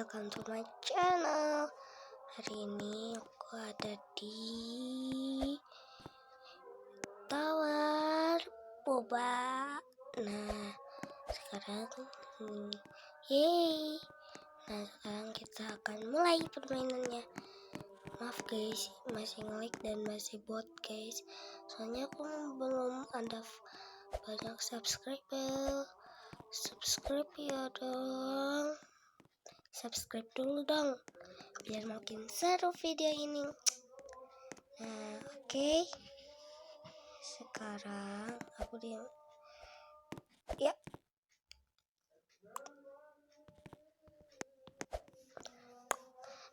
welcome to my channel. Hari ini aku ada di Tower Boba. Nah, sekarang yeay. Nah, sekarang kita akan mulai permainannya. Maaf guys, masih nge-lag dan masih bot guys. Soalnya aku belum ada banyak subscriber. Subscribe ya dong. Subscribe dulu dong, biar makin seru video ini. Nah, oke. Sekarang aku diam. Ya.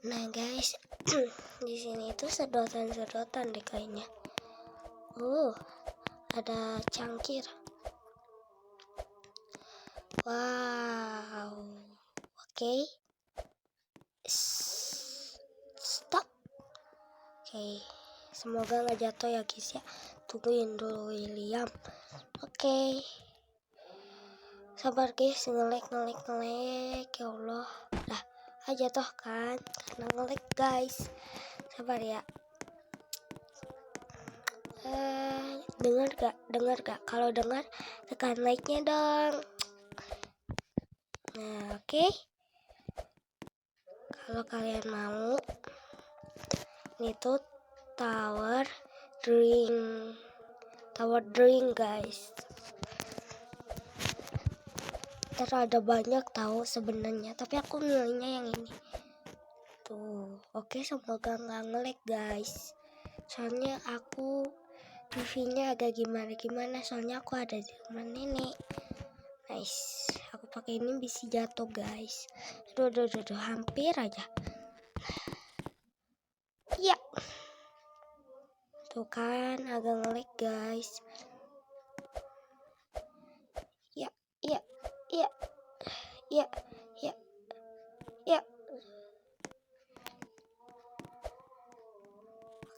Nah guys, di sini itu sedotan-sedotan deh kayaknya. Ada cangkir. Wow. Oke. Stop. Oke. Semoga nggak jatuh ya guys ya. Tungguin dulu William. Oke. Sabar guys, nge-lag ya Allah. Lah, jatuh kan karena nge-lag guys. Sabar ya. Dengar gak? Kalau dengar tekan like-nya dong. Nah, oke. Kalau kalian mau, ini tuh tower drink guys. Ada banyak tahu sebenarnya, tapi aku milihnya yang ini. Tuh, oke, semoga nggak nge-lag guys. Soalnya aku TV-nya agak gimana, soalnya aku ada di rumah nenek. Nice, aku pakai ini bisa jatuh guys. Aduh, hampir aja. Ya, tuh kan agak nge-lag guys. Ya.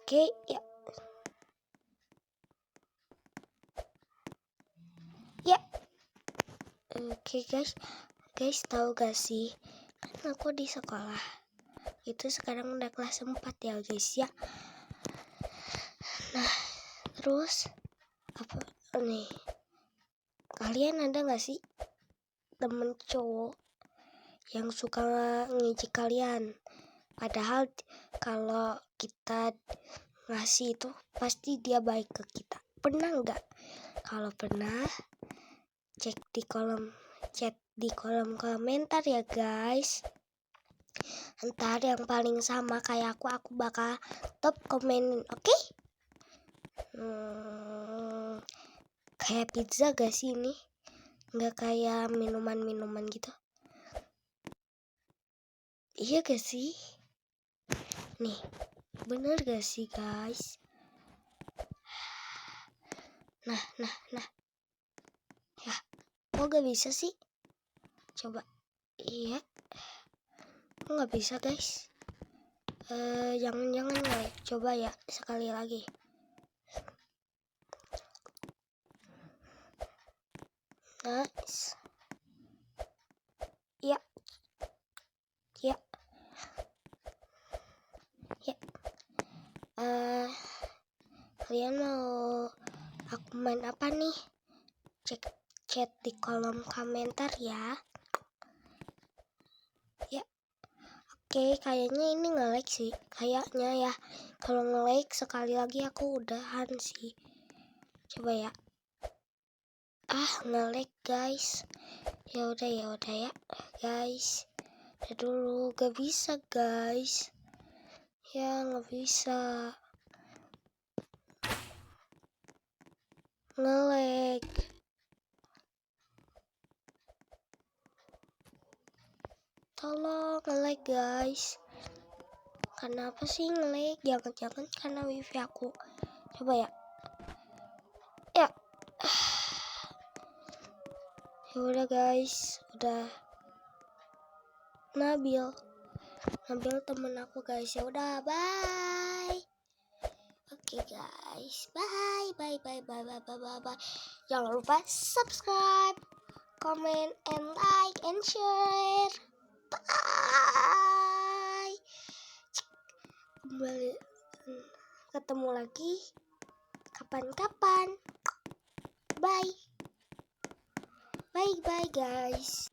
Oke, ya. Ya. Oke guys, tahu gak sih? Kan aku di sekolah. Itu sekarang udah kelas 4 ya guys ya. Nah, terus apa nih? Kalian ada gak sih temen cowok yang suka ngejek kalian? Padahal kalau kita ngasih itu pasti dia baik ke kita. Pernah nggak? Kalau pernah, chat di kolom komentar ya guys. Ntar yang paling sama kayak aku bakal top komen, oke? Kayak pizza gak sih ini? Nggak kayak minuman gitu. Iya gak sih? Nih, bener gak sih guys? Nah. Ya, kok gak bisa sih? Coba. Iya. Kok gak bisa guys? Jangan ya. Coba ya, sekali lagi. Nice. Ya. Kalian mau aku main apa nih? Chat di kolom komentar ya. Ya. Oke, kayaknya ini nge-lag sih. Kayaknya ya. Kalau nge-lag sekali lagi aku udahan sih. Coba ya. Nge-lag guys. Ya udah ya guys. Udah dulu, gak bisa guys. Ya gak bisa. Nge-lag. Tolong nge-lag guys. Kenapa sih nge-lag? Jangan karena wifi aku. Coba ya. Ya. Ya udah guys, udah. Nabil temen aku guys. Ya udah, bye. Oke guys, bye. Jangan lupa subscribe, comment, and like, and share. Bye. Kembali ketemu lagi kapan-kapan. Bye. Bye guys.